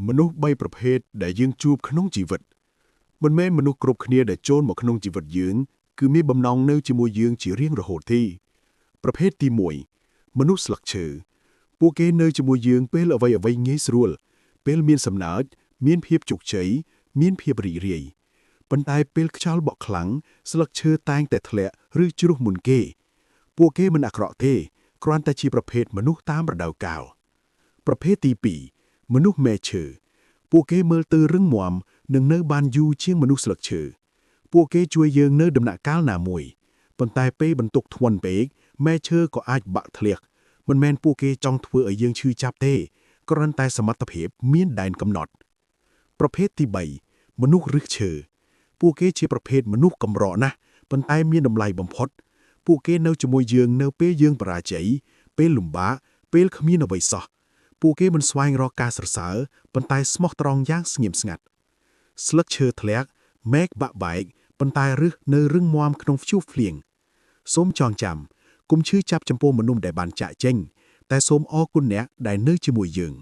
មនុស្ស3ប្រភេទដែលយើងជួបក្នុងជីវិតមិនមែនមនុស្សគ្រប់គ្នាដែលចូលមកក្នុងជីវិតយើងគឺមានបំណងនៅជាមួយយើងជារៀងរហូតទេប្រភេទទី1មនុស្សស្លឹកឈើពួកគេនៅជាមួយយើងពេលអ្វីៗងាយស្រួលពេលមានសំណើចមានភាពជោគជ័យមានភាពរីករាយប៉ុន្តែពេលខ្យល់បក់ខ្លាំងស្លឹកឈើតែងតែធ្លាក់ឬជ្រុះមុនគេពួកគេមិនអាក្រក់ទេគ្រាន់តែជាប្រភេទមនុស្សតាមរដូវកាលប្រភេទទី2មនុស្សមែកឈើពួកគេមើលទៅរឹងមាំនិងនៅបានយូរជាងមនុស្សស្លឹកឈើពួកគេជួយយើងនៅដំណាក់កាលណាមួយប៉ុន្តែពេលបន្ទុកធ្ងន់ពេកមែកឈើក៏អាចបាក់ធ្លាក់មិនមែនពួកគេចង់ធ្វើឲ្យយើងឈឺចាប់ទេគ្រាន់តែសមត្ថភាពមានដែនកំណត់ប្រភេទទី3មនុស្សឫសឈើពួកគេជាប្រភេទមនុស្សកម្រណាស់ប៉ុន្តែមានតម្លៃបំផុតពួកគេនៅជាមួយយើងនៅពេលយើងបរាជ័យពេលលំបាកពេលគ្មានអ្វីសោះពួកគេមិនស្វែងរកការសរសើរប៉ុន្តែស្មោះត្រង់យ៉ាងស្ងៀមស្ងាត់ស្លឹកឈើធ្លាក់មែកបាក់បែកប៉ុន្តែឫសនៅរឹងមាំក្នុងព្យុះភ្លៀងសូមចងចាំកុំឈឺចាប់ចំពោះមនុស្សដែលបានចាក់ចេញតែសូមអរគុណអ្នកដែលនៅជាមួយយើង